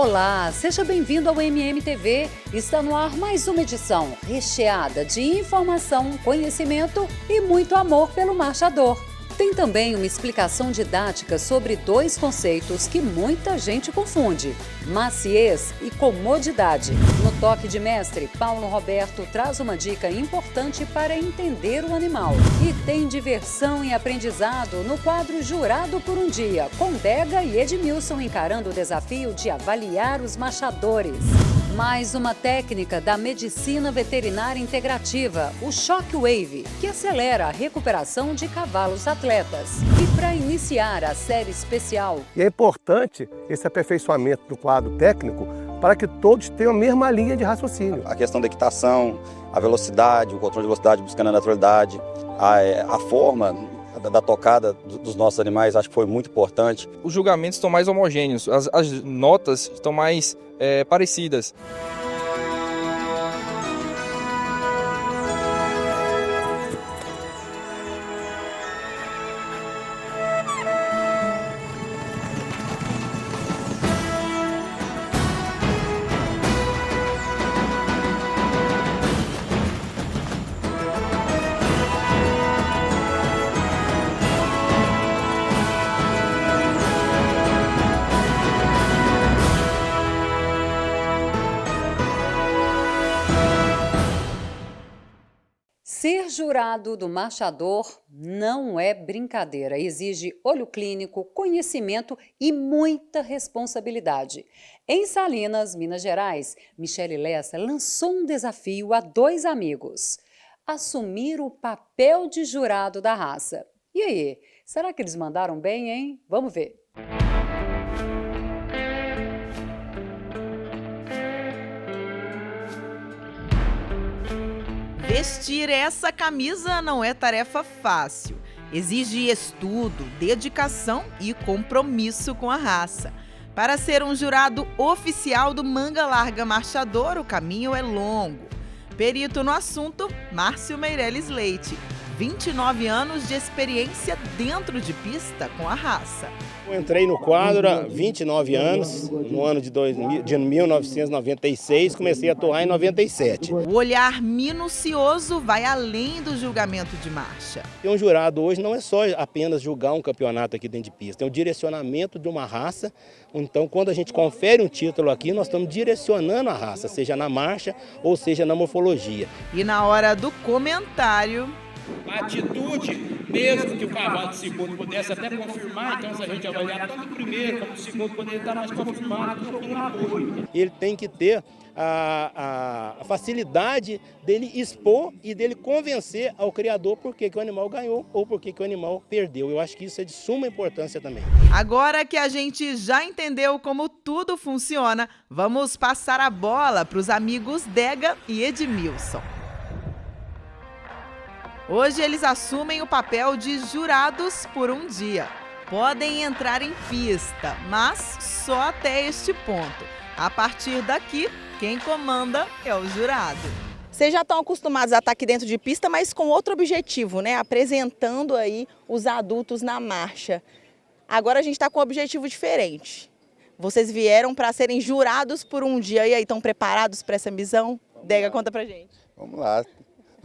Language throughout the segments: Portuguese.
Olá, seja bem-vindo ao MMTV. Está no ar mais uma edição recheada de informação, conhecimento e muito amor pelo marchador. Tem também uma explicação didática sobre dois conceitos que muita gente confunde: maciez e comodidade. No Toque de Mestre, Paulo Roberto traz uma dica importante para entender o animal. E tem diversão e aprendizado no quadro Jurado por um Dia, com Dega e Edmilson encarando o desafio de avaliar os marchadores. Mais uma técnica da medicina veterinária integrativa, o Shockwave, que acelera a recuperação de cavalos atletas. E para iniciar a série especial... E é importante esse aperfeiçoamento do quadro técnico para que todos tenham a mesma linha de raciocínio. A questão da equitação, a velocidade, o controle de velocidade buscando a naturalidade, a forma da tocada dos nossos animais, acho que foi muito importante. Os julgamentos estão mais homogêneos, as notas estão mais parecidas. Ser jurado do marchador não é brincadeira, exige olho clínico, conhecimento e muita responsabilidade. Em Salinas, Minas Gerais, Michele Lessa lançou um desafio a dois amigos: assumir o papel de jurado da raça. E aí, será que eles mandaram bem, hein? Vamos ver. Vestir essa camisa não é tarefa fácil. Exige estudo, dedicação e compromisso com a raça. Para ser um jurado oficial do Manga Larga Marchador, o caminho é longo. Perito no assunto, Márcio Meirelles Leite. 29 anos de experiência dentro de pista com a raça. Eu entrei no quadro há 29 anos, no ano de 1996, comecei a atuar em 97. O olhar minucioso vai além do julgamento de marcha. Um jurado hoje não é só apenas julgar um campeonato aqui dentro de pista, é o direcionamento de uma raça. Então, quando a gente confere um título aqui, nós estamos direcionando a raça, seja na marcha ou seja na morfologia. E na hora do comentário... A atitude, mesmo que o cavalo de segundo pudesse até confirmar, então se a gente avaliar tanto o primeiro como o segundo, poderia estar mais confirmado pelo apoio. Ele tem que ter a facilidade dele expor e dele convencer ao criador por que o animal ganhou ou por que o animal perdeu. Eu acho que isso é de suma importância também. Agora que a gente já entendeu como tudo funciona, vamos passar a bola para os amigos Dega e Edmilson. Hoje eles assumem o papel de jurados por um dia. Podem entrar em pista, mas só até este ponto. A partir daqui, quem comanda é o jurado. Vocês já estão acostumados a estar aqui dentro de pista, mas com outro objetivo, né? Apresentando aí os adultos na marcha. Agora a gente está com um objetivo diferente. Vocês vieram para serem jurados por um dia. E aí, estão preparados para essa missão? Dega, conta pra gente. Vamos lá.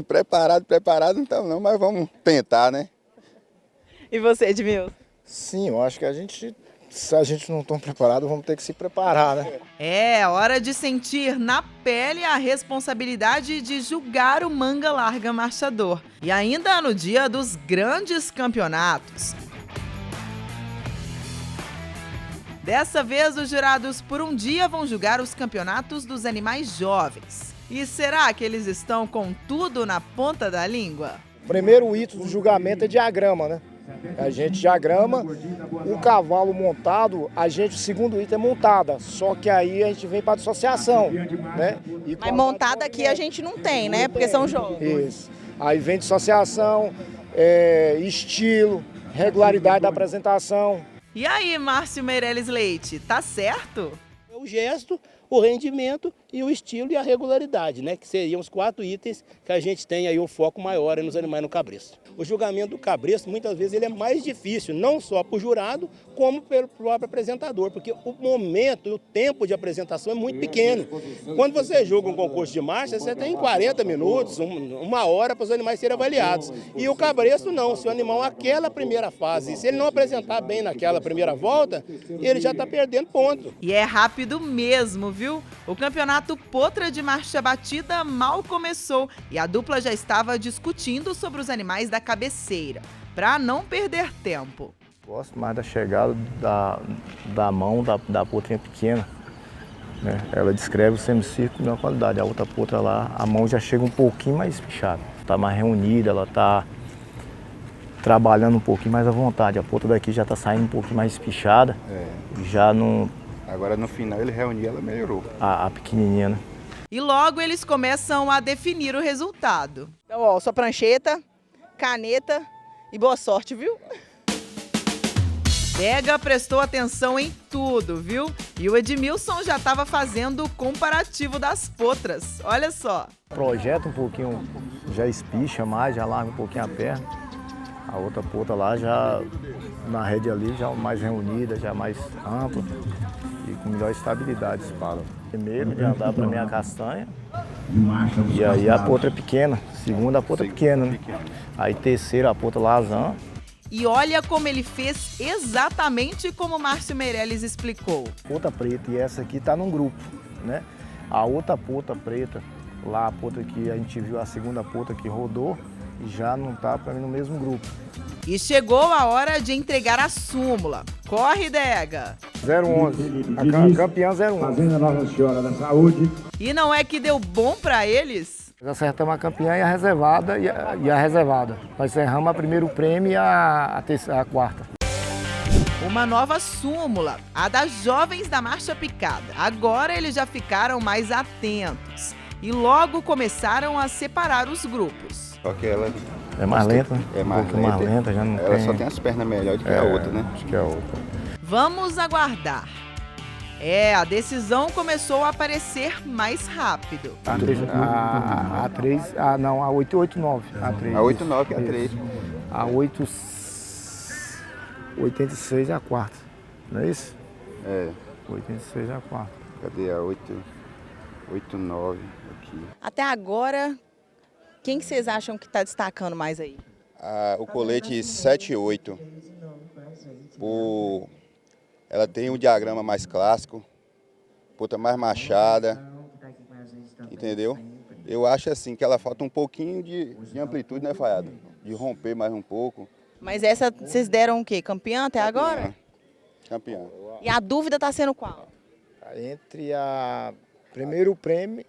Preparado então não, mas vamos tentar, né? E você, Edmilson? Sim, eu acho que se a gente não está preparado, vamos ter que se preparar, né? É hora de sentir na pele a responsabilidade de julgar o Manga Larga Marchador. E ainda no dia dos grandes campeonatos. Dessa vez, os jurados por um dia vão julgar os campeonatos dos animais jovens. E será que eles estão com tudo na ponta da língua? O primeiro item do julgamento é diagrama, né? A gente diagrama o cavalo montado, o segundo item é montada, só que aí a gente vem para a dissociação, né? Mas montada aqui a gente não tem, né? Porque são jogos. Isso. Aí vem dissociação, estilo, regularidade da apresentação. E aí, Márcio Meirelles Leite, tá certo? O gesto, o rendimento e o estilo e a regularidade, né? Que seriam os 4 itens que a gente tem aí um foco maior nos animais no cabresto. O julgamento do cabresto, muitas vezes, ele é mais difícil, não só para o jurado, como pelo próprio apresentador, porque o momento e o tempo de apresentação é muito pequeno. Quando você julga um concurso de marcha, você tem 40 minutos, 1 hora para os animais serem avaliados. E o cabresto não, se o animal naquela primeira fase, se ele não apresentar bem naquela primeira volta, ele já está perdendo ponto. E é rápido mesmo, viu? O campeonato Potra de Marcha Batida mal começou e a dupla já estava discutindo sobre os animais da cabeceira, para não perder tempo. Gosto mais da chegada da mão da potrinha pequena, né? Ela descreve o semicírculo de uma qualidade. A outra potra lá, a mão já chega um pouquinho mais espichada. Está mais reunida, ela está trabalhando um pouquinho mais à vontade. A potra daqui já está saindo um pouquinho mais espichada. Já não... Agora no final ele reuniu, ela melhorou. A pequenininha, né? E logo eles começam a definir o resultado. Então, ó, sua prancheta, caneta e boa sorte, viu? Dega prestou atenção em tudo, viu? E o Edmilson já estava fazendo o comparativo das potras. Olha só. Projeta um pouquinho, já espicha mais, já larga um pouquinho a perna. A outra potra lá já na rede ali, já mais reunida, já mais ampla e com melhor estabilidade esse palo. Primeiro de andar para minha castanha, e aí a potra pequena, segunda a potra pequena, né? Aí terceira a potra lazã. E olha como ele fez exatamente como o Márcio Meirelles explicou. Potra preta, e essa aqui tá num grupo, né? A outra potra preta, lá a potra que a gente viu, a segunda potra que rodou, já não tá para mim no mesmo grupo. E chegou a hora de entregar a súmula. Corre, Dega! 011, a campeã 011. Fazenda Nossa Senhora da Saúde. E não é que deu bom para eles? Nós acertamos a campeã e a reservada e a reservada. Nós encerramos a primeiro prêmio e a quarta. Uma nova súmula, a das jovens da Marcha Picada. Agora eles já ficaram mais atentos e logo começaram a separar os grupos. Só que ela é mais lenta, né? É mais lenta, já não ela tem... só tem as pernas melhores do que a outra, né? Acho que é a outra. Vamos aguardar. A decisão começou a aparecer mais rápido. A 889. A 89 é a 3. A 86 é a quarta, não é isso? É. 86 é a quarta. Cadê a 89 aqui? Até agora, quem que vocês acham que está destacando mais aí? O colete 78. Ela tem um diagrama mais clássico, puta mais machada, entendeu? Eu acho assim que ela falta um pouquinho de amplitude, né, Faiado? De romper mais um pouco. Mas essa vocês deram o quê? Campeã até agora? Campeã. E a dúvida está sendo qual? Entre a primeiro prêmio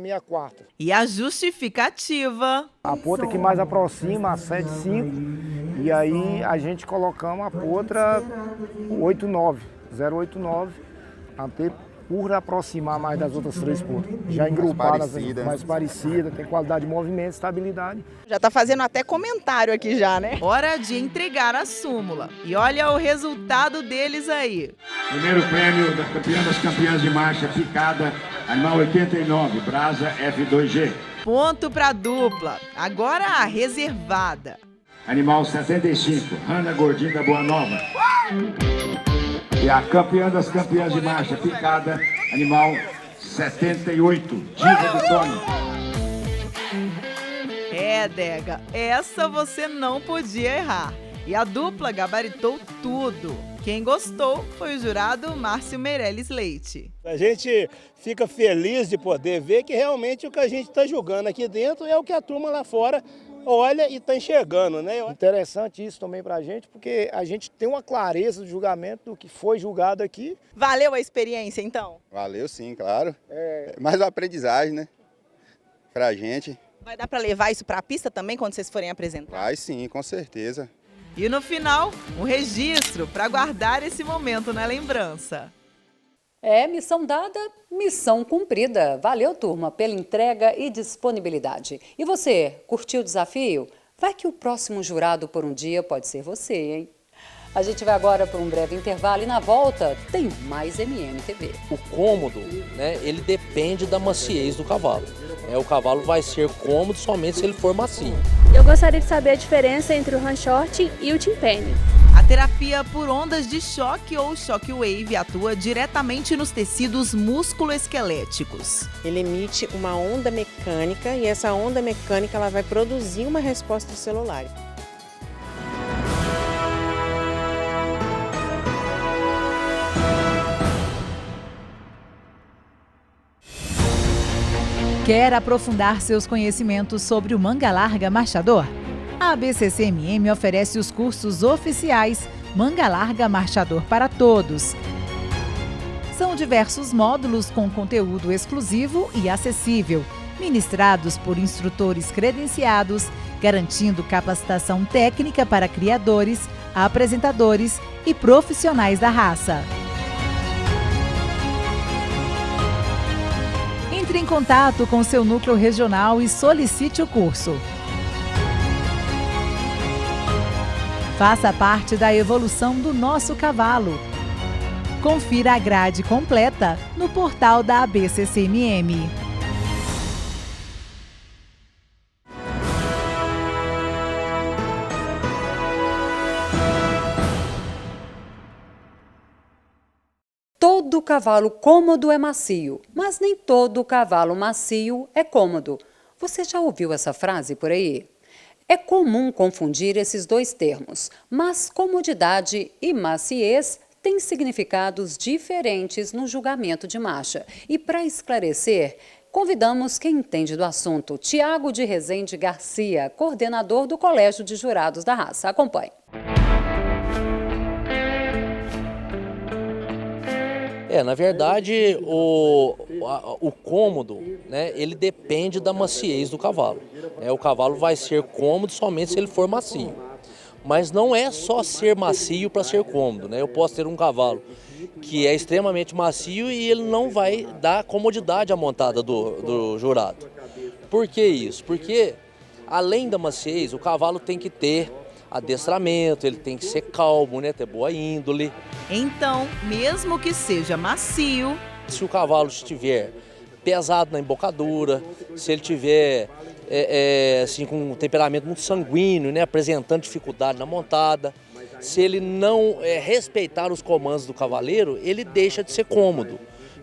e a quarta. E a justificativa? A potra que mais aproxima, a 75, e aí a gente colocamos a potra 089, até por aproximar mais das outras 3 potras. Já engrupadas, mais parecida, tem qualidade de movimento, estabilidade. Já está fazendo até comentário aqui já, né? Hora de entregar a súmula. E olha o resultado deles aí. Primeiro prêmio da campeã das campeãs de marcha picada, animal 89, Brasa F2G. Ponto para a dupla. Agora a reservada. Animal 75, Hanna Gordinho da Boa Nova. E a campeã das campeãs de marcha picada, animal 78, Diva do Tony. Dega, essa você não podia errar. E a dupla gabaritou tudo. Quem gostou foi o jurado Márcio Meirelles Leite. A gente fica feliz de poder ver que realmente o que a gente está julgando aqui dentro é o que a turma lá fora olha e está enxergando, né? Interessante isso também para a gente, porque a gente tem uma clareza do julgamento do que foi julgado aqui. Valeu a experiência, então? Valeu sim, claro. Mais uma aprendizagem, né? Pra gente. Vai dar para levar isso para a pista também quando vocês forem apresentar? Vai sim, com certeza. E no final, um registro para guardar esse momento na lembrança. Missão dada, missão cumprida. Valeu, turma, pela entrega e disponibilidade. E você, curtiu o desafio? Vai que o próximo jurado por um dia pode ser você, hein? A gente vai agora para um breve intervalo e na volta tem mais MMTV. O cômodo, né, ele depende da maciez do cavalo. O cavalo vai ser cômodo somente se ele for macio. Eu gostaria de saber a diferença entre o handshort e o timpani. A terapia por ondas de choque ou shockwave atua diretamente nos tecidos músculo-esqueléticos. Ele emite uma onda mecânica e essa onda mecânica ela vai produzir uma resposta celular. Quer aprofundar seus conhecimentos sobre o manga larga marchador? A ABCCMM oferece os cursos oficiais Manga Larga Marchador para Todos. São diversos módulos com conteúdo exclusivo e acessível, ministrados por instrutores credenciados, garantindo capacitação técnica para criadores, apresentadores e profissionais da raça. Entre em contato com seu núcleo regional e solicite o curso. Faça parte da evolução do nosso cavalo. Confira a grade completa no portal da ABCCMM. Todo cavalo cômodo é macio, mas nem todo cavalo macio é cômodo. Você já ouviu essa frase por aí? É comum confundir esses dois termos, mas comodidade e maciez têm significados diferentes no julgamento de marcha. E para esclarecer, convidamos quem entende do assunto, Tiago de Rezende Garcia, coordenador do Colégio de Jurados da Raça. Acompanhe. Na verdade, o cômodo, né, ele depende da maciez do cavalo. O cavalo vai ser cômodo somente se ele for macio. Mas não é só ser macio para ser cômodo, né? Eu posso ter um cavalo que é extremamente macio e ele não vai dar comodidade à montada do jurado. Por que isso? Porque, além da maciez, o cavalo tem que ter adestramento, ele tem que ser calmo, né? Ter boa índole. Então, mesmo que seja macio, se o cavalo estiver pesado na embocadura, se ele tiver assim, com um temperamento muito sanguíneo, né? Apresentando dificuldade na montada, se ele não respeitar os comandos do cavaleiro, ele deixa de ser cômodo.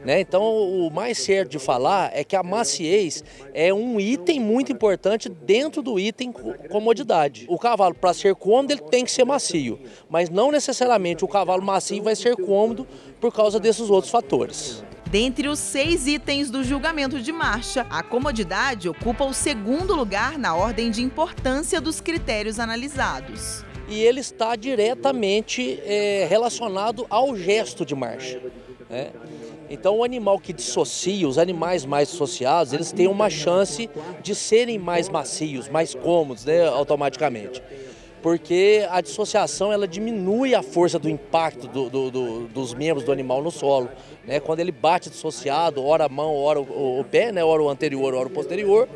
Então, o mais certo de falar é que a maciez é um item muito importante dentro do item comodidade. O cavalo, para ser cômodo, ele tem que ser macio, mas não necessariamente o cavalo macio vai ser cômodo por causa desses outros fatores. Dentre os 6 itens do julgamento de marcha, a comodidade ocupa o segundo lugar na ordem de importância dos critérios analisados. E ele está diretamente relacionado ao gesto de marcha, né? Então, o animal que dissocia, os animais mais dissociados, eles têm uma chance de serem mais macios, mais cômodos, né, automaticamente. Porque a dissociação, ela diminui a força do impacto dos membros do animal no solo, né? Quando ele bate dissociado, ora a mão, ora o pé, né, ora o anterior, ora o posterior,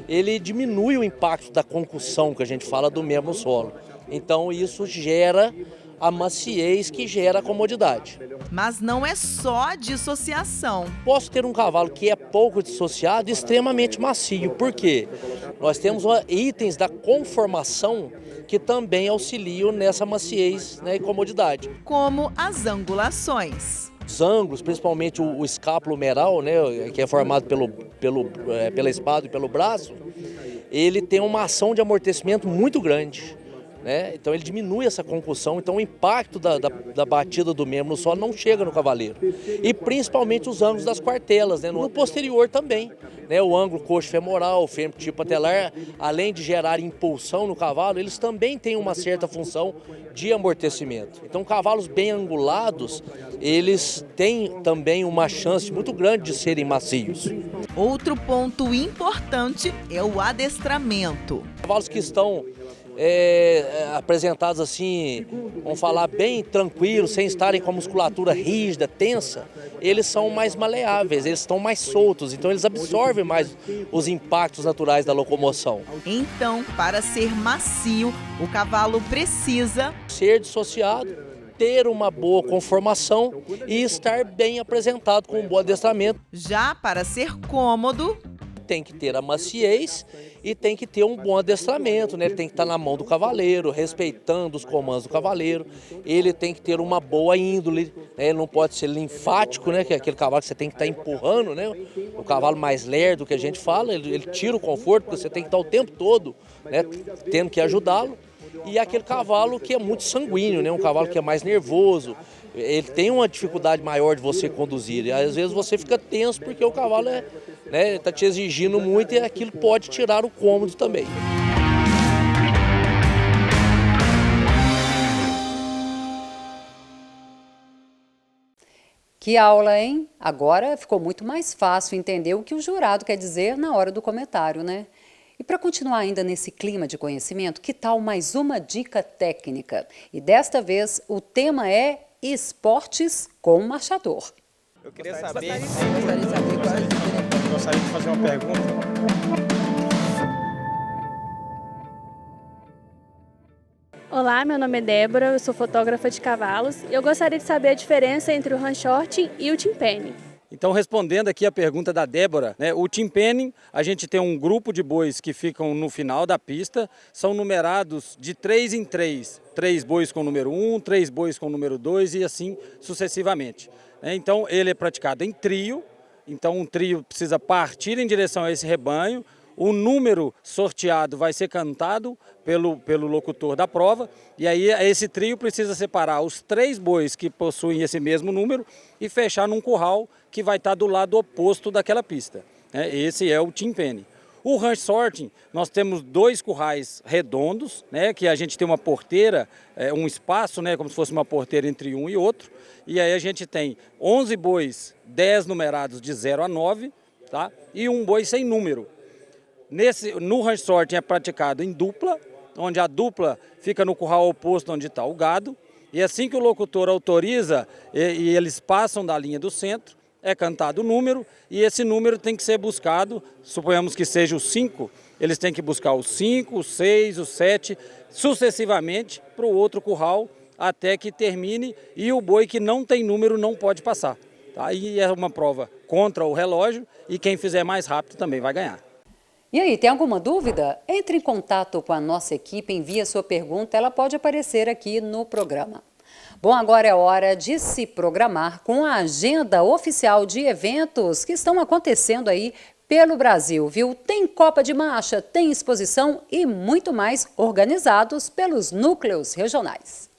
ele diminui o impacto da concussão, que a gente fala, do membro no solo. Então, isso gera a maciez que gera a comodidade. Mas não é só a dissociação. Posso ter um cavalo que é pouco dissociado e extremamente macio. Por quê? Nós temos itens da conformação que também auxiliam nessa maciez, né, e comodidade. Como as angulações. Os ângulos, principalmente o escápulo humeral, né, que é formado pela espada e pelo braço, ele tem uma ação de amortecimento muito grande. Então ele diminui essa concussão, então o impacto da batida do membro no solo não chega no cavaleiro. E principalmente os ângulos das quartelas, né? No posterior também. O ângulo coxo-femoral, o fêmur tipo patelar, além de gerar impulsão no cavalo, eles também têm uma certa função de amortecimento. Então cavalos bem angulados, eles têm também uma chance muito grande de serem macios. Outro ponto importante é o adestramento. Cavalos que estão apresentados assim, vamos falar, bem tranquilos, sem estarem com a musculatura rígida, tensa, eles são mais maleáveis, eles estão mais soltos, então eles absorvem mais os impactos naturais da locomoção. Então, para ser macio, o cavalo precisa ser dissociado ter uma boa conformação e estar bem apresentado com um bom adestramento. Já para ser cômodo, tem que ter a maciez e tem que ter um bom adestramento, né? Ele tem que estar na mão do cavaleiro, respeitando os comandos do cavaleiro. Ele tem que ter uma boa índole, né? Ele não pode ser linfático, né? Que é aquele cavalo que você tem que estar empurrando, né? O cavalo mais lerdo que a gente fala, ele tira o conforto, porque você tem que estar o tempo todo, né? Tendo que ajudá-lo. E aquele cavalo que é muito sanguíneo, né? Um cavalo que é mais nervoso. Ele tem uma dificuldade maior de você conduzir. E às vezes você fica tenso porque o cavalo tá te exigindo muito e aquilo pode tirar o cômodo também. Que aula, hein? Agora ficou muito mais fácil entender o que o jurado quer dizer na hora do comentário, né? E para continuar ainda nesse clima de conhecimento, que tal mais uma dica técnica? E desta vez o tema é esportes com marchador. Eu queria saber, gostaria de fazer uma pergunta. Olá, meu nome é Débora, eu sou fotógrafa de cavalos e eu gostaria de saber a diferença entre o Ranchorting e o Timpenning. Então, respondendo aqui a pergunta da Débora, né, o Timpenning, a gente tem um grupo de bois que ficam no final da pista, são numerados de 3 em 3, 3 bois com o número 1, 3 bois com o número 2 e assim sucessivamente. Então, ele é praticado em trio, então um trio precisa partir em direção a esse rebanho, o número sorteado vai ser cantado pelo locutor da prova e aí esse trio precisa separar os 3 bois que possuem esse mesmo número e fechar num curral que vai estar do lado oposto daquela pista. Esse é o Timpenning. O Ranch Sorting, nós temos 2 currais redondos, né, que a gente tem uma porteira, um espaço, né, como se fosse uma porteira entre um e outro, e aí a gente tem 11 bois, 10 numerados de 0 a 9, tá? E um boi sem número. No Ranch Sorting é praticado em dupla, onde a dupla fica no curral oposto onde está o gado, e assim que o locutor autoriza e eles passam da linha do centro, é cantado o número e esse número tem que ser buscado, suponhamos que seja o 5, eles têm que buscar o 5, o 6, o 7, sucessivamente para o outro curral até que termine e o boi que não tem número não pode passar. Tá? E é uma prova contra o relógio e quem fizer mais rápido também vai ganhar. E aí, tem alguma dúvida? Entre em contato com a nossa equipe, envie a sua pergunta, ela pode aparecer aqui no programa. Bom, agora é hora de se programar com a agenda oficial de eventos que estão acontecendo aí pelo Brasil, viu? Tem Copa de Marcha, tem exposição e muito mais organizados pelos núcleos regionais.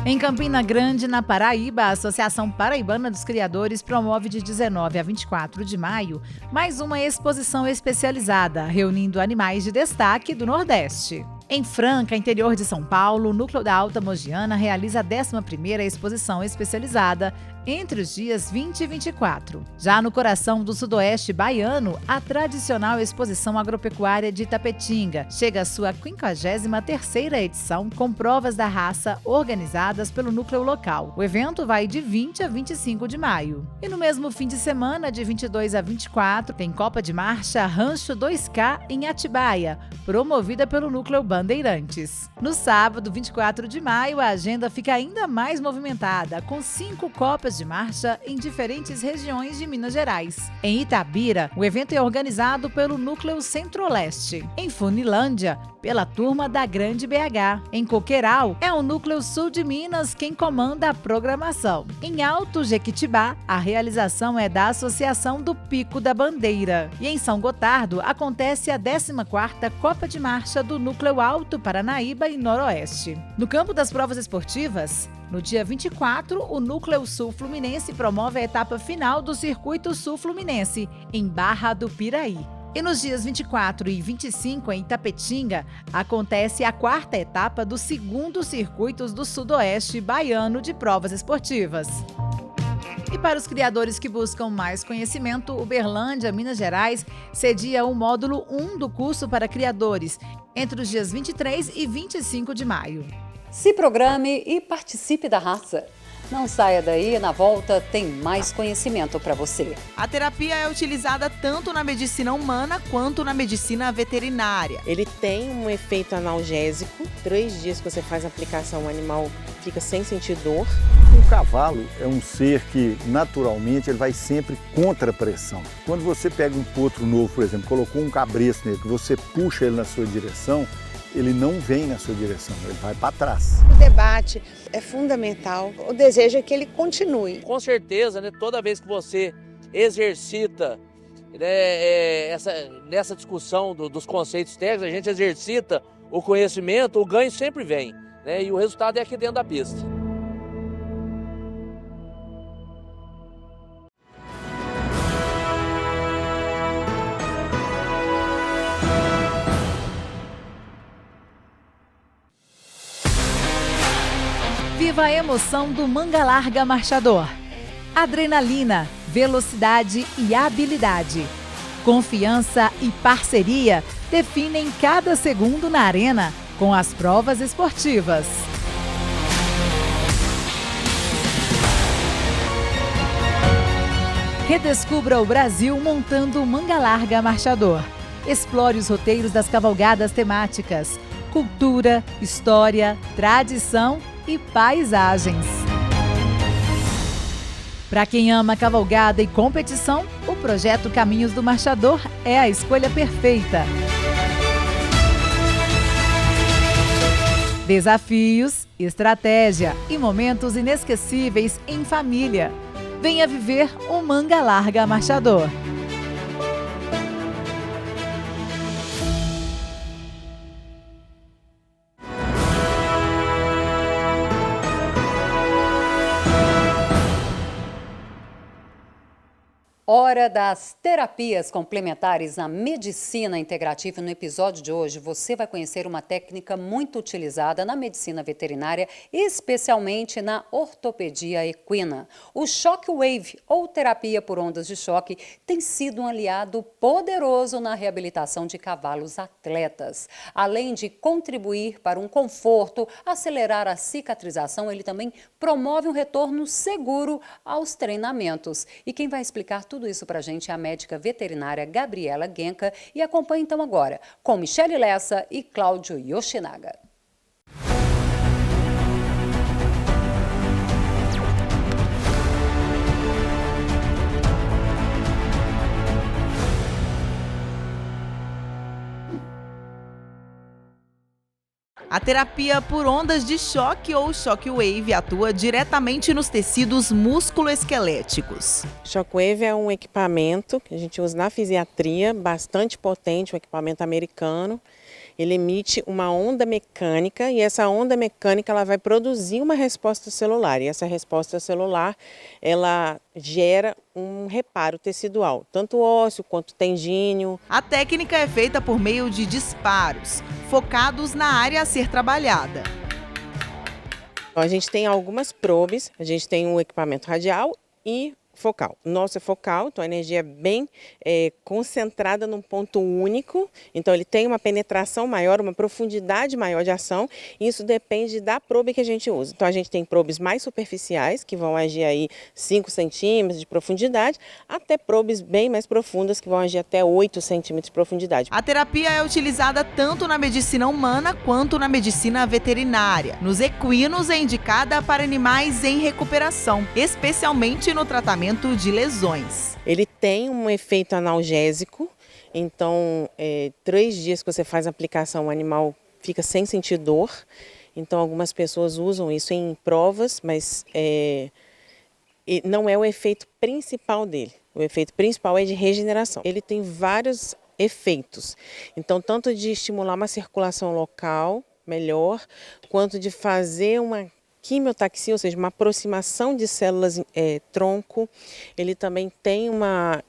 Em Campina Grande, na Paraíba, a Associação Paraibana dos Criadores promove de 19 a 24 de maio mais uma exposição especializada, reunindo animais de destaque do Nordeste. Em Franca, interior de São Paulo, o Núcleo da Alta Mogiana realiza a 11ª exposição especializada entre os dias 20 e 24. Já no coração do Sudoeste baiano, a tradicional exposição agropecuária de Itapetinga chega à sua 53ª edição com provas da raça organizadas pelo núcleo local. O evento vai de 20 a 25 de maio. E no mesmo fim de semana, de 22 a 24, tem Copa de Marcha Rancho 2K em Atibaia, promovida pelo núcleo Bandeirantes. No sábado, 24 de maio, a agenda fica ainda mais movimentada, com 5 copas de marcha em diferentes regiões de Minas Gerais. Em Itabira, o evento é organizado pelo Núcleo Centro-Leste. Em Funilândia, pela turma da Grande BH. Em Coqueiral, é o Núcleo Sul de Minas quem comanda a programação. Em Alto Jequitibá, a realização é da Associação do Pico da Bandeira. E em São Gotardo, acontece a 14ª Copa de Marcha do Núcleo Alto Paranaíba e Noroeste. No campo das provas esportivas, no dia 24, o Núcleo Sul Fluminense promove a etapa final do Circuito Sul Fluminense, em Barra do Piraí. E nos dias 24 e 25, em Itapetinga, acontece a 4ª etapa dos 2º Circuitos do Sudoeste Baiano de Provas Esportivas. E para os criadores que buscam mais conhecimento, Uberlândia, Minas Gerais, cedia o módulo 1 do curso para criadores, entre os dias 23 e 25 de maio. Se programe e participe da raça. Não saia daí, na volta tem mais conhecimento para você. A terapia é utilizada tanto na medicina humana quanto na medicina veterinária. Ele tem um efeito analgésico. 3 dias que você faz a aplicação, o animal fica sem sentir dor. O cavalo é um ser que, naturalmente, ele vai sempre contra a pressão. Quando você pega um potro novo, por exemplo, colocou um cabresto nele, que você puxa ele na sua direção, ele não vem na sua direção, ele vai para trás. O debate é fundamental, o desejo é que ele continue. Com certeza, né, toda vez que você exercita, né, nessa discussão dos conceitos técnicos, a gente exercita o conhecimento, o ganho sempre vem, né, e o resultado é aqui dentro da pista. Viva a emoção do manga larga marchador. Adrenalina, velocidade e habilidade. Confiança e parceria definem cada segundo na arena com as provas esportivas. Redescubra o Brasil montando o manga larga marchador. Explore os roteiros das cavalgadas temáticas, cultura, história, tradição e paisagens. Para quem ama cavalgada e competição, o projeto Caminhos do Marchador é a escolha perfeita. Desafios, estratégia e momentos inesquecíveis em família. Venha viver o Manga Larga Marchador. Hora das terapias complementares na medicina integrativa. No episódio de hoje, você vai conhecer uma técnica muito utilizada na medicina veterinária, especialmente na ortopedia equina. O Shockwave, ou terapia por ondas de choque, tem sido um aliado poderoso na reabilitação de cavalos atletas. Além de contribuir para um conforto, acelerar a cicatrização, ele também promove um retorno seguro aos treinamentos. E quem vai explicar tudo isso para a gente é a médica veterinária Gabriela Genka, e acompanhe então agora com Michele Lessa e Cláudio Yoshinaga. A terapia por ondas de choque ou Shockwave atua diretamente nos tecidos músculo-esqueléticos. Shockwave é um equipamento que a gente usa na fisiatria, bastante potente, um equipamento americano. Ele emite uma onda mecânica e essa onda mecânica ela vai produzir uma resposta celular. E essa resposta celular ela gera um reparo tecidual, tanto ósseo quanto tendíneo. A técnica é feita por meio de disparos, focados na área a ser trabalhada. Então, a gente tem algumas probes, a gente tem um equipamento radial e focal. O nosso é focal, então a energia é bem concentrada num ponto único, então ele tem uma penetração maior, uma profundidade maior de ação, e isso depende da probe que a gente usa. Então a gente tem probes mais superficiais, que vão agir aí 5 centímetros de profundidade, até probes bem mais profundas, que vão agir até 8 centímetros de profundidade. A terapia é utilizada tanto na medicina humana quanto na medicina veterinária. Nos equinos é indicada para animais em recuperação, especialmente no tratamento de lesões. Ele tem um efeito analgésico, então 3 dias que você faz a aplicação, o animal fica sem sentir dor. Então algumas pessoas usam isso em provas, mas não é o efeito principal dele. O efeito principal é de regeneração. Ele tem vários efeitos, então tanto de estimular uma circulação local melhor, quanto de fazer uma quimiotaxia, ou seja, uma aproximação de células tronco. Ele também tem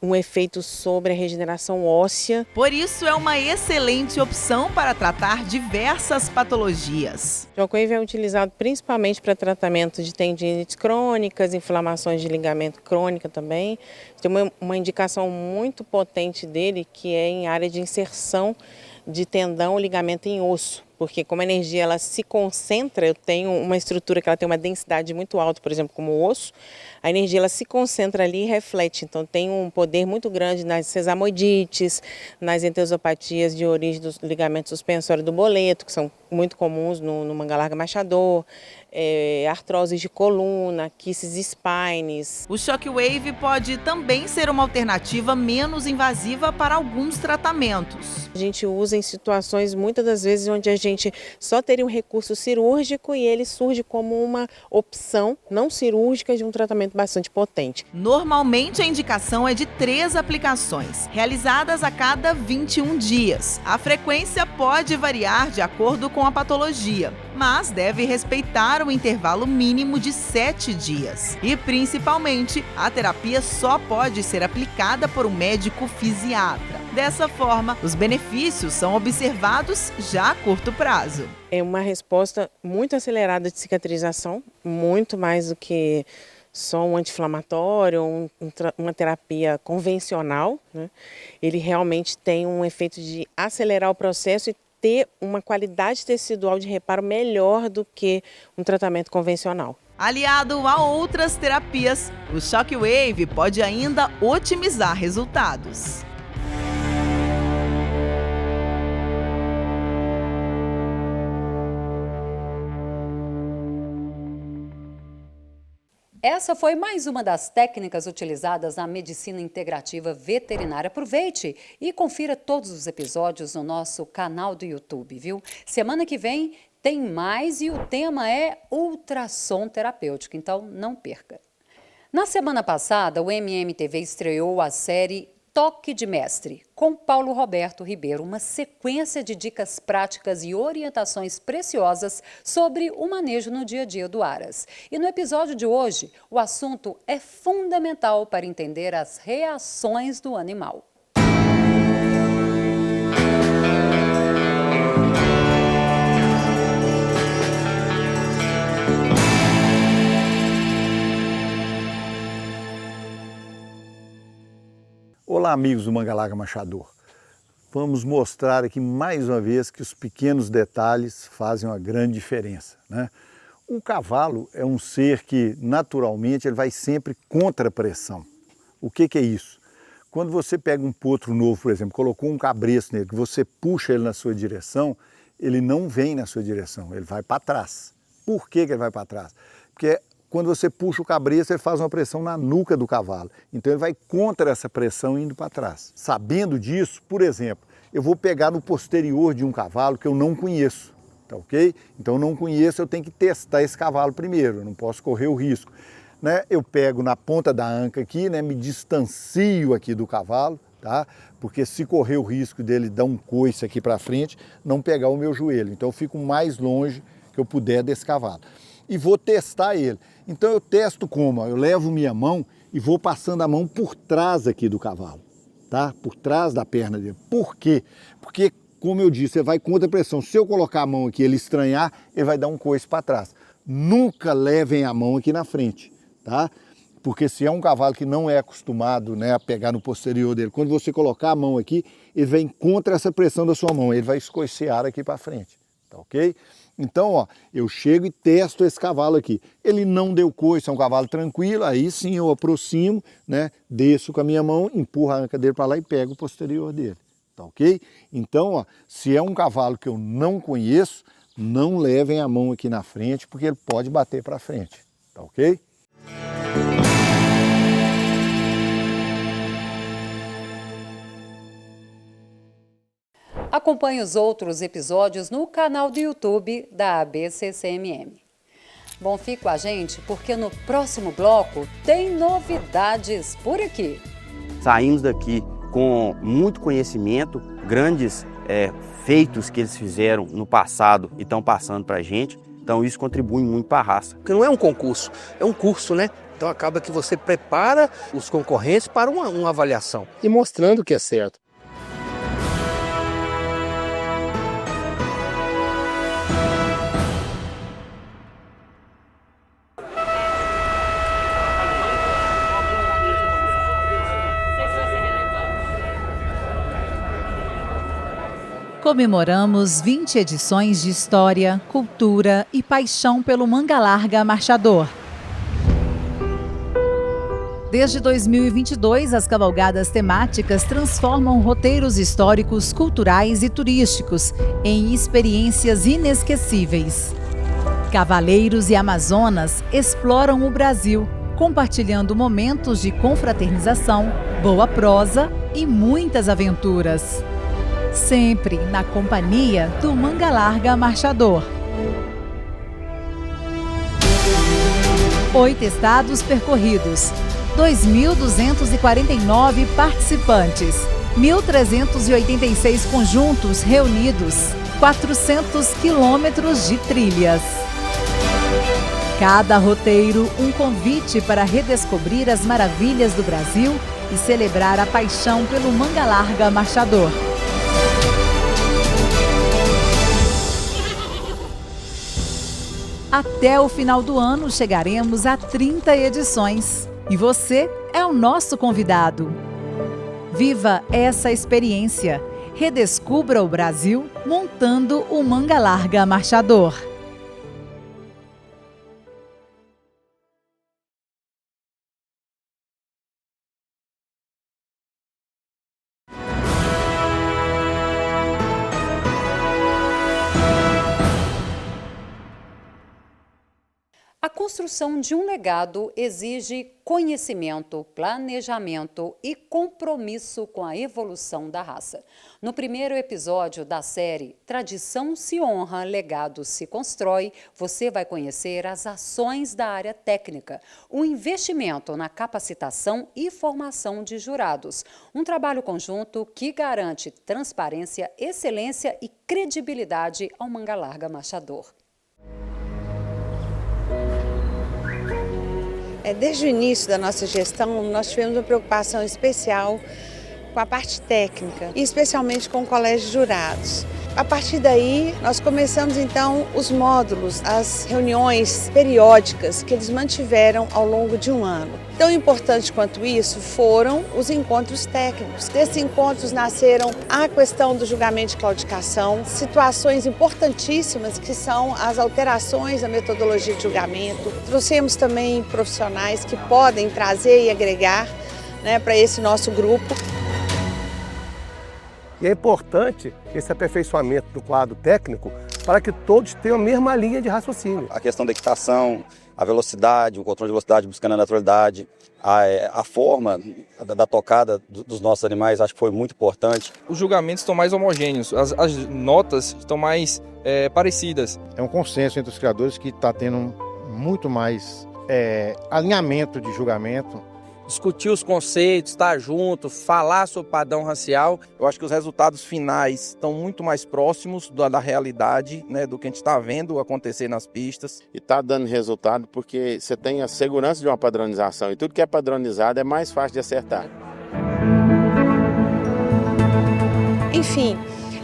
um efeito sobre a regeneração óssea. Por isso é uma excelente opção para tratar diversas patologias. O Shockwave é utilizado principalmente para tratamento de tendinites crônicas, inflamações de ligamento crônica também. Tem uma indicação muito potente dele que é em área de inserção de tendão ou ligamento em osso. porque como a energia ela se concentra, eu tenho uma estrutura que ela tem uma densidade muito alta, por exemplo, como o osso, a energia ela se concentra ali e reflete, então tem um poder muito grande nas sesamoidites, nas enteosopatias de origem do ligamento suspensório do boleto, que são muito comuns no manga larga marchador, artroses de coluna, kisses spines. O Shockwave pode também ser uma alternativa menos invasiva para alguns tratamentos. A gente usa em situações, muitas das vezes, onde a gente só teria um recurso cirúrgico e ele surge como uma opção não cirúrgica de um tratamento bastante potente. Normalmente a indicação é de 3 aplicações, realizadas a cada 21 dias. A frequência pode variar de acordo com a patologia, mas deve respeitar o intervalo mínimo de 7 dias. E, principalmente, a terapia só pode ser aplicada por um médico fisiatra. Dessa forma, os benefícios são observados já a curto prazo. É uma resposta muito acelerada de cicatrização, muito mais do que só um anti-inflamatório, uma terapia convencional, né? Ele realmente tem um efeito de acelerar o processo e ter uma qualidade tecidual de reparo melhor do que um tratamento convencional. Aliado a outras terapias, o Shockwave pode ainda otimizar resultados. Essa foi mais uma das técnicas utilizadas na medicina integrativa veterinária. Aproveite e confira todos os episódios no nosso canal do YouTube, viu? Semana que vem tem mais e o tema é ultrassom terapêutico, então não perca. Na semana passada, o MMTV estreou a série Toque de Mestre, com Paulo Roberto Ribeiro, uma sequência de dicas práticas e orientações preciosas sobre o manejo no dia a dia do Aras. E no episódio de hoje, o assunto é fundamental para entender as reações do animal. Olá, amigos do Manga Larga Marchador. Vamos mostrar aqui mais uma vez que os pequenos detalhes fazem uma grande diferença, né? O cavalo é um ser que naturalmente ele vai sempre contra a pressão. O que é isso? Quando você pega um potro novo, por exemplo, colocou um cabresto nele, que você puxa ele na sua direção, ele não vem na sua direção, ele vai para trás. Por que ele vai para trás? Porque quando você puxa o cabresto, ele faz uma pressão na nuca do cavalo. Então ele vai contra essa pressão indo para trás. Sabendo disso, por exemplo, eu vou pegar no posterior de um cavalo que eu não conheço, tá ok? Então eu não conheço, eu tenho que testar esse cavalo primeiro, eu não posso correr o risco, né? Eu pego na ponta da anca aqui, né? Me distancio aqui do cavalo, tá? Porque se correr o risco dele dar um coice aqui para frente, não pegar o meu joelho. Então eu fico mais longe que eu puder desse cavalo. E vou testar ele. Então eu testo como? Eu levo minha mão e vou passando a mão por trás aqui do cavalo, tá? Por trás da perna dele. Por quê? Porque, como eu disse, você vai contra a pressão. Se eu colocar a mão aqui e ele estranhar, ele vai dar um coice para trás. Nunca levem a mão aqui na frente, tá? Porque se é um cavalo que não é acostumado, né, a pegar no posterior dele, quando você colocar a mão aqui, ele vem contra essa pressão da sua mão, ele vai escoicear aqui para frente, tá ok? Então, ó, eu chego e testo esse cavalo aqui. Ele não deu coice, é um cavalo tranquilo, aí sim eu aproximo, né, desço com a minha mão, empurro a anca dele para lá e pego o posterior dele, tá ok? Então, ó, se é um cavalo que eu não conheço, não levem a mão aqui na frente, porque ele pode bater para frente, tá ok? Acompanhe os outros episódios no canal do YouTube da ABCCMM. Bom, fique com a gente porque no próximo bloco tem novidades por aqui. Saímos daqui com muito conhecimento, grandes feitos que eles fizeram no passado e estão passando para a gente. Então isso contribui muito para a raça. Porque não é um concurso, é um curso, né? Então acaba que você prepara os concorrentes para uma avaliação. E mostrando que é certo. Comemoramos 20 edições de história, cultura e paixão pelo Manga Larga Marchador. Desde 2022, as cavalgadas temáticas transformam roteiros históricos, culturais e turísticos em experiências inesquecíveis. Cavaleiros e amazonas exploram o Brasil, compartilhando momentos de confraternização, boa prosa e muitas aventuras. Sempre na companhia do Manga Larga Marchador. 8 estados percorridos, 2.249 participantes, 1.386 conjuntos reunidos, 400 quilômetros de trilhas. Cada roteiro, um convite para redescobrir as maravilhas do Brasil e celebrar a paixão pelo Manga Larga Marchador. Até o final do ano chegaremos a 30 edições. E você é o nosso convidado. Viva essa experiência. Redescubra o Brasil montando o Manga Larga Marchador. A construção de um legado exige conhecimento, planejamento e compromisso com a evolução da raça. No primeiro episódio da série Tradição se honra, legado se constrói, você vai conhecer as ações da área técnica, o investimento na capacitação e formação de jurados, um trabalho conjunto que garante transparência, excelência e credibilidade ao Manga Larga Marchador. Desde o início da nossa gestão, nós tivemos uma preocupação especial com a parte técnica, e especialmente com o colégio de jurados. A partir daí, nós começamos então os módulos, as reuniões periódicas que eles mantiveram ao longo de um ano. Tão importante quanto isso foram os encontros técnicos. Desses encontros nasceram a questão do julgamento de claudicação, situações importantíssimas que são as alterações da metodologia de julgamento. Trouxemos também profissionais que podem trazer e agregar, para esse nosso grupo. E é importante esse aperfeiçoamento do quadro técnico para que todos tenham a mesma linha de raciocínio. A questão da equitação, a velocidade, o controle de velocidade buscando a naturalidade, a forma da tocada dos nossos animais, acho que foi muito importante. Os julgamentos estão mais homogêneos, as notas estão mais parecidas. É um consenso entre os criadores que está tendo muito mais alinhamento de julgamento. Discutir os conceitos, estar junto, falar sobre o padrão racial. Eu acho que os resultados finais estão muito mais próximos da realidade, do que a gente está vendo acontecer nas pistas. E está dando resultado porque você tem a segurança de uma padronização e tudo que é padronizado é mais fácil de acertar. Enfim,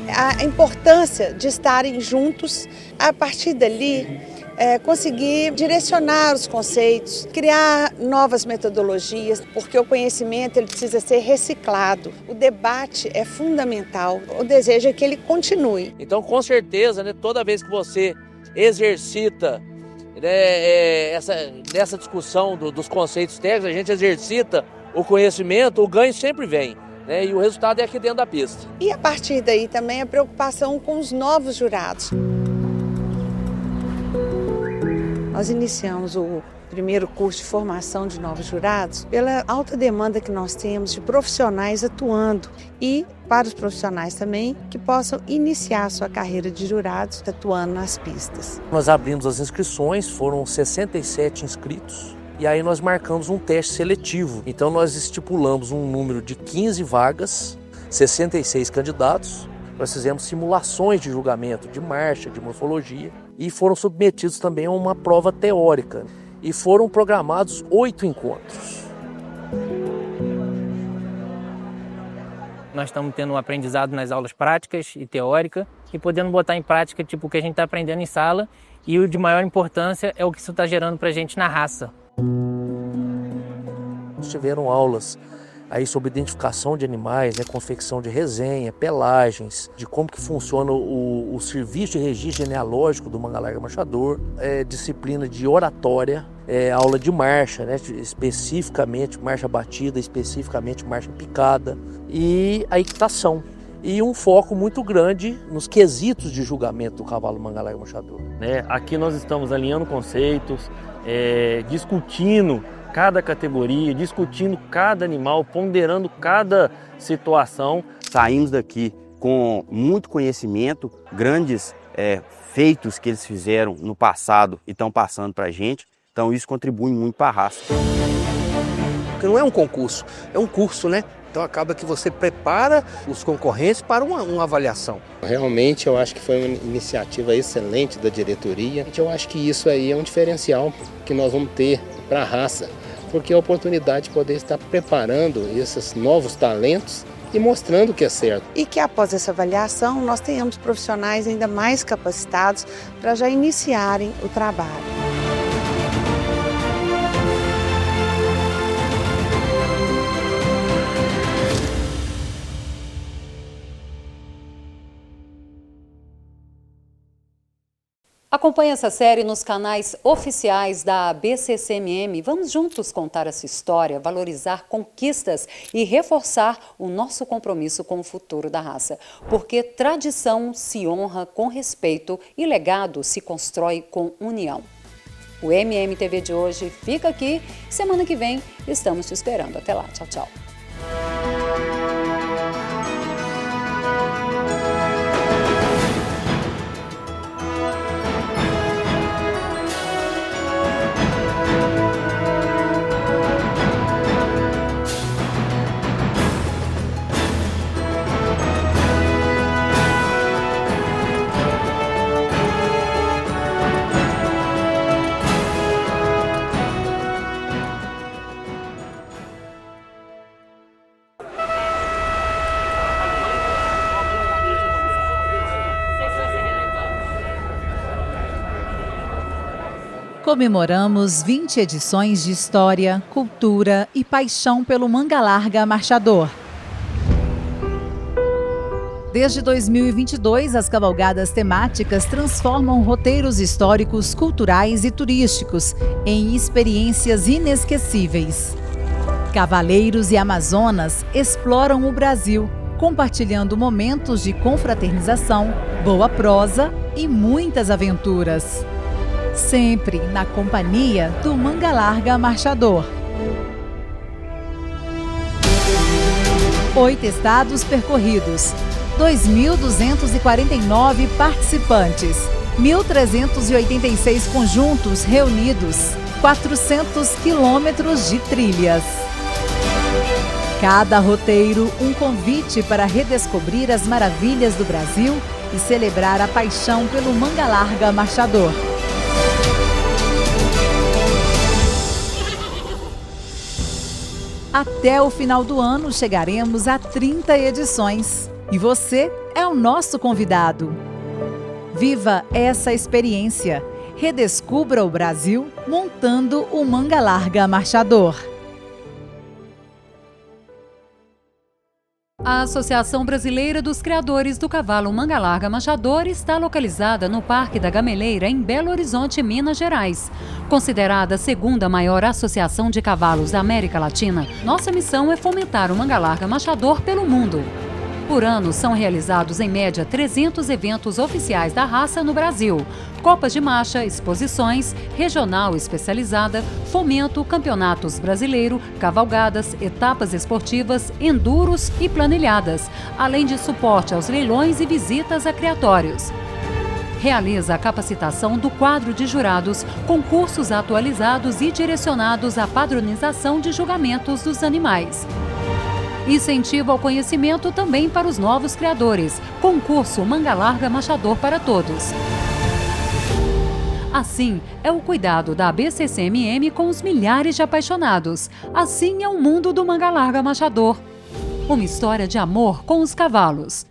a importância de estarem juntos, a partir dali, conseguir direcionar os conceitos, criar novas metodologias, porque o conhecimento ele precisa ser reciclado. O debate é fundamental, o desejo é que ele continue. Então, com certeza, toda vez que você exercita nessa discussão dos conceitos técnicos, a gente exercita o conhecimento, o ganho sempre vem. E o resultado é aqui dentro da pista. E a partir daí também a preocupação com os novos jurados. Nós iniciamos o primeiro curso de formação de novos jurados pela alta demanda que nós temos de profissionais atuando e para os profissionais também que possam iniciar sua carreira de jurados atuando nas pistas. Nós abrimos as inscrições, foram 67 inscritos e aí nós marcamos um teste seletivo. Então nós estipulamos um número de 15 vagas, 66 candidatos. Nós fizemos simulações de julgamento, de marcha, de morfologia e foram submetidos também a uma prova teórica. E foram programados 8 encontros. Nós estamos tendo um aprendizado nas aulas práticas e teórica e podendo botar em prática o que a gente está aprendendo em sala e o de maior importância é o que isso está gerando para a gente na raça. Tiveram aulas aí sobre identificação de animais, né, confecção de resenha, pelagens, de como que funciona o serviço de registro genealógico do manga larga marchador, disciplina de oratória, aula de marcha, né, especificamente marcha batida, especificamente marcha picada, e a equitação. E um foco muito grande nos quesitos de julgamento do cavalo manga larga marchador. Aqui nós estamos alinhando conceitos, discutindo cada categoria, discutindo cada animal, ponderando cada situação. Saímos daqui com muito conhecimento, grandes feitos que eles fizeram no passado e estão passando para a gente. Então isso contribui muito para a raça. Porque não é um concurso, é um curso, né? Então acaba que você prepara os concorrentes para uma avaliação. Realmente eu acho que foi uma iniciativa excelente da diretoria. Eu acho que isso aí é um diferencial que nós vamos ter para a raça, porque é a oportunidade de poder estar preparando esses novos talentos e mostrando o que é certo. E que após essa avaliação nós tenhamos profissionais ainda mais capacitados para já iniciarem o trabalho. Acompanhe essa série nos canais oficiais da BCCMM. Vamos juntos contar essa história, valorizar conquistas e reforçar o nosso compromisso com o futuro da raça. Porque tradição se honra com respeito e legado se constrói com união. O MMTV de hoje fica aqui. Semana que vem estamos te esperando. Até lá. Tchau, tchau. Comemoramos 20 edições de história, cultura e paixão pelo manga larga marchador. Desde 2022, as cavalgadas temáticas transformam roteiros históricos, culturais e turísticos em experiências inesquecíveis. Cavaleiros e amazonas exploram o Brasil, compartilhando momentos de confraternização, boa prosa e muitas aventuras. Sempre na companhia do manga larga marchador. 8 estados percorridos, 2.249 participantes, 1.386 conjuntos reunidos, 400 quilômetros de trilhas. Cada roteiro, um convite para redescobrir as maravilhas do Brasil e celebrar a paixão pelo manga larga marchador. Até o final do ano chegaremos a 30 edições. E você é o nosso convidado. Viva essa experiência. Redescubra o Brasil montando o manga larga marchador. A Associação Brasileira dos Criadores do Cavalo Manga Larga Marchador está localizada no Parque da Gameleira, em Belo Horizonte, Minas Gerais. Considerada a segunda maior associação de cavalos da América Latina, nossa missão é fomentar o manga larga marchador pelo mundo. Por ano, são realizados em média 300 eventos oficiais da raça no Brasil. Copas de marcha, exposições, regional especializada, fomento, campeonatos brasileiro, cavalgadas, etapas esportivas, enduros e planilhadas, além de suporte aos leilões e visitas a criatórios. Realiza a capacitação do quadro de jurados, com cursos atualizados e direcionados à padronização de julgamentos dos animais. Incentiva ao conhecimento também para os novos criadores. Concurso Manga Larga Marchador para Todos. Assim é o cuidado da BCCMM com os milhares de apaixonados. Assim é o mundo do manga larga marchador. Uma história de amor com os cavalos.